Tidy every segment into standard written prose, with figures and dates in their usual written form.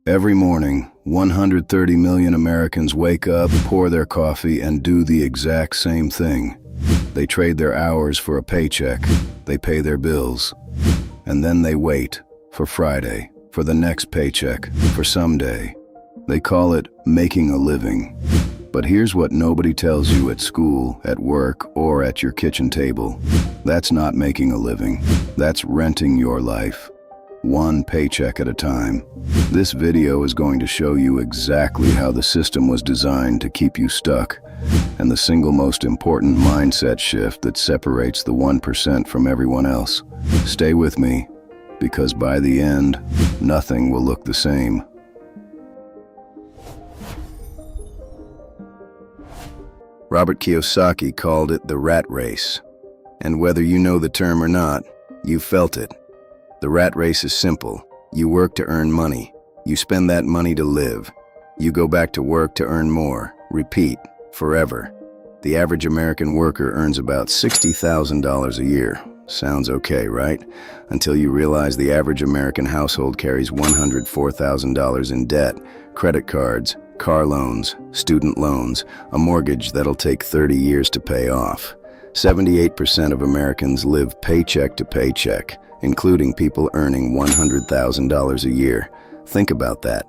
Every morning, 130 million Americans wake up, pour their coffee, and do the exact same thing. They trade their hours for a paycheck, they pay their bills, and then they wait for Friday, for the next paycheck, for someday. They call it making a living. But here's what nobody tells you at school, at work, or at your kitchen table. That's not making a living. That's renting your life, one paycheck at a time. This video is going to show you exactly how the system was designed to keep you stuck, and the single most important mindset shift that separates the 1% from everyone else. Stay with me, because by the end, nothing will look the same. Robert Kiyosaki called it the rat race. And whether you know the term or not, you felt it. The rat race is simple. You work to earn money. You spend that money to live. You go back to work to earn more. Repeat, forever. The average American worker earns about $60,000 a year. Sounds okay, right? Until you realize the average American household carries $104,000 in debt, credit cards, car loans, student loans, a mortgage that'll take 30 years to pay off. 78% of Americans live paycheck to paycheck, including people earning $100,000 a year. Think about that.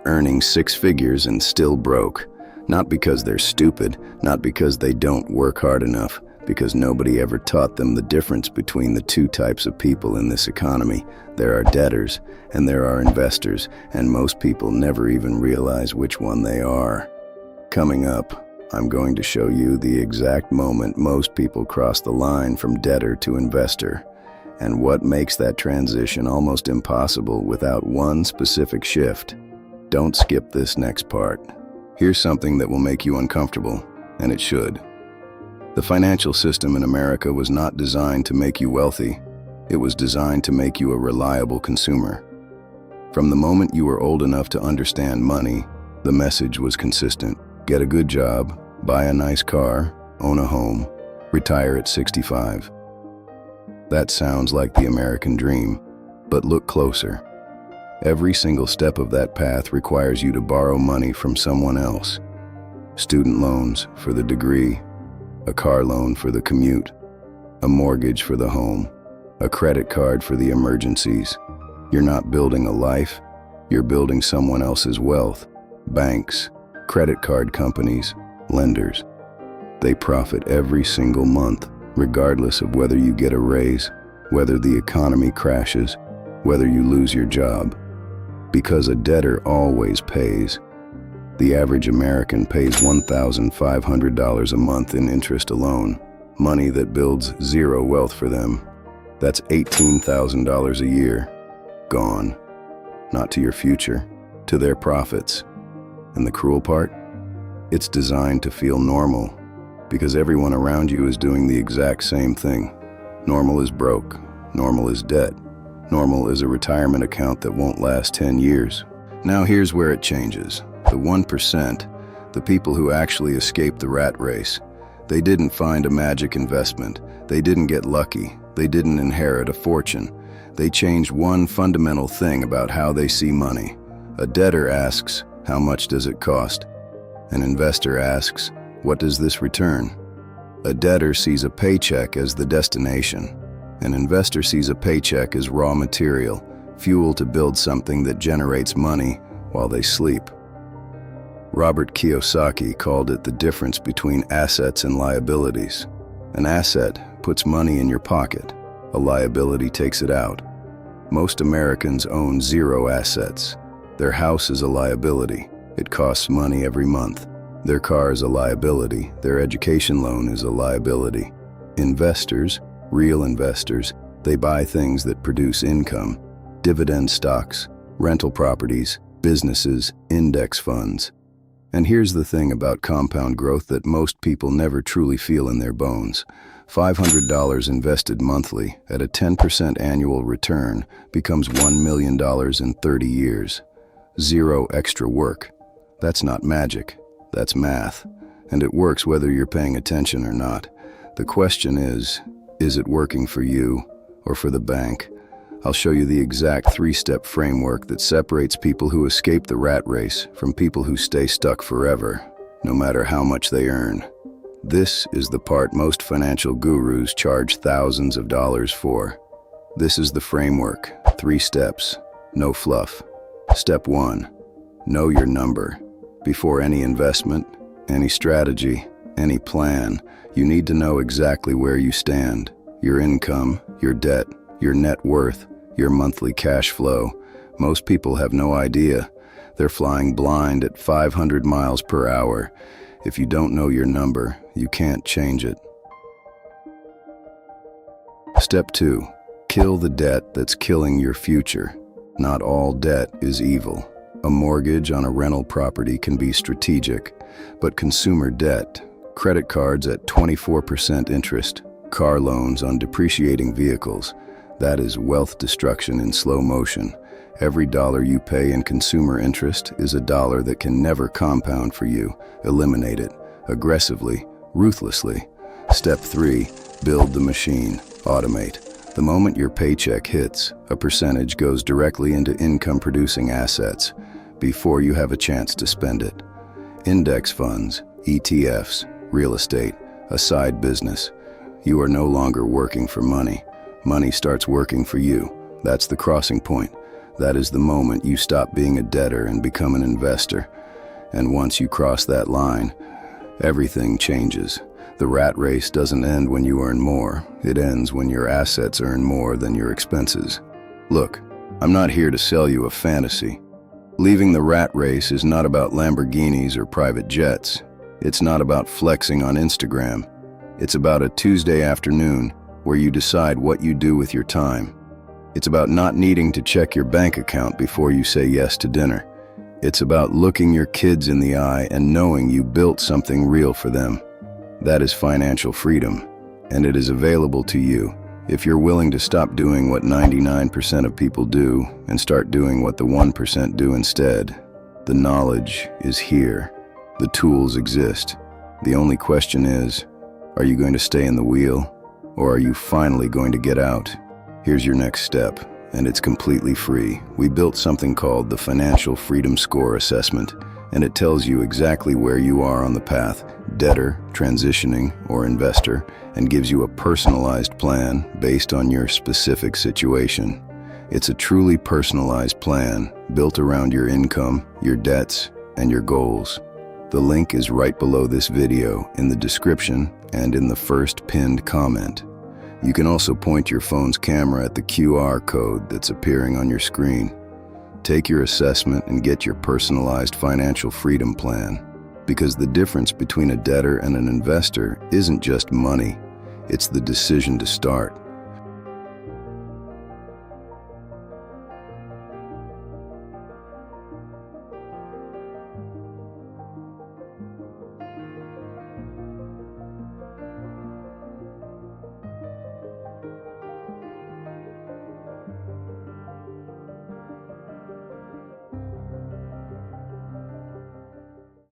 Earning six figures and still broke. Not because they're stupid, not because they don't work hard enough, because nobody ever taught them the difference between the two types of people in this economy. There are debtors and there are investors, and most people never even realize which one they are. Coming up, I'm going to show you the exact moment most people cross the line from debtor to investor, and what makes that transition almost impossible without one specific shift. Don't skip this next part. Here's something that will make you uncomfortable, and it should. The financial system in America was not designed to make you wealthy. It was designed to make you a reliable consumer. From the moment you were old enough to understand money, the message was consistent. Get a good job, buy a nice car, own a home, retire at 65. That sounds like the American dream, but look closer. Every single step of that path requires you to borrow money from someone else. Student loans for the degree, a car loan for the commute, a mortgage for the home, a credit card for the emergencies. You're not building a life, you're building someone else's wealth. Banks, credit card companies, lenders. They profit every single month, regardless of whether you get a raise, whether the economy crashes, whether you lose your job. Because a debtor always pays. The average American pays $1,500 a month in interest alone, money that builds zero wealth for them. That's $18,000 a year. Gone. Not to your future, to their profits. And the cruel part? It's designed to feel normal, because everyone around you is doing the exact same thing. Normal is broke. Normal is debt. Normal is a retirement account that won't last 10 years. Now here's where it changes. The 1%, the people who actually escaped the rat race, they didn't find a magic investment. They didn't get lucky. They didn't inherit a fortune. They changed one fundamental thing about how they see money. A debtor asks, how much does it cost? An investor asks, what does this return? A debtor sees a paycheck as the destination. An investor sees a paycheck as raw material, fuel to build something that generates money while they sleep. Robert Kiyosaki called it the difference between assets and liabilities. An asset puts money in your pocket. A liability takes it out. Most Americans own zero assets. Their house is a liability. It costs money every month. Their car is a liability. Their education loan is a liability. Investors, real investors, they buy things that produce income. Dividend stocks, rental properties, businesses, index funds. And here's the thing about compound growth that most people never truly feel in their bones. $500 invested monthly at a 10% annual return becomes $1 million in 30 years. Zero extra work. That's not magic. That's math. And it works whether you're paying attention or not. The question is it working for you or for the bank? I'll show you the exact 3-step framework that separates people who escape the rat race from people who stay stuck forever, no matter how much they earn. This is the part most financial gurus charge thousands of dollars for. This is the framework, 3 steps, no fluff. Step 1, know your number. Before any investment, any strategy, any plan, you need to know exactly where you stand. Your income, your debt, your net worth, your monthly cash flow. Most people have no idea. They're flying blind at 500 miles per hour. If you don't know your number, you can't change it. Step 2, kill the debt that's killing your future. Not all debt is evil. A mortgage on a rental property can be strategic, but consumer debt, credit cards at 24% interest, car loans on depreciating vehicles, that is wealth destruction in slow motion. Every dollar you pay in consumer interest is a dollar that can never compound for you. Eliminate it, aggressively, ruthlessly. Step 3, build the machine, automate. The moment your paycheck hits, a percentage goes directly into income-producing assets before you have a chance to spend it. Index funds, ETFs, real estate, a side business. You are no longer working for money. Money starts working for you. That's the crossing point. That is the moment you stop being a debtor and become an investor. And once you cross that line, everything changes. The rat race doesn't end when you earn more. It ends when your assets earn more than your expenses. Look, I'm not here to sell you a fantasy. Leaving the rat race is not about Lamborghinis or private jets. It's not about flexing on Instagram. It's about a Tuesday afternoon where you decide what you do with your time. It's about not needing to check your bank account before you say yes to dinner. It's about looking your kids in the eye and knowing you built something real for them. That is financial freedom, and it is available to you if you're willing to stop doing what 99% of people do and start doing what the 1% do instead. The knowledge is here. The tools exist. The only question is, are you going to stay in the wheel, or are you finally going to get out? Here's your next step, and it's completely free. We built something called the Financial Freedom Score Assessment, and it tells you exactly where you are on the path, debtor, transitioning, or investor, and gives you a personalized plan based on your specific situation. It's a truly personalized plan built around your income, your debts, and your goals. The link is right below this video, in the description, and in the first pinned comment. You can also point your phone's camera at the QR code that's appearing on your screen. Take your assessment and get your personalized financial freedom plan. Because the difference between a debtor and an investor isn't just money, it's the decision to start.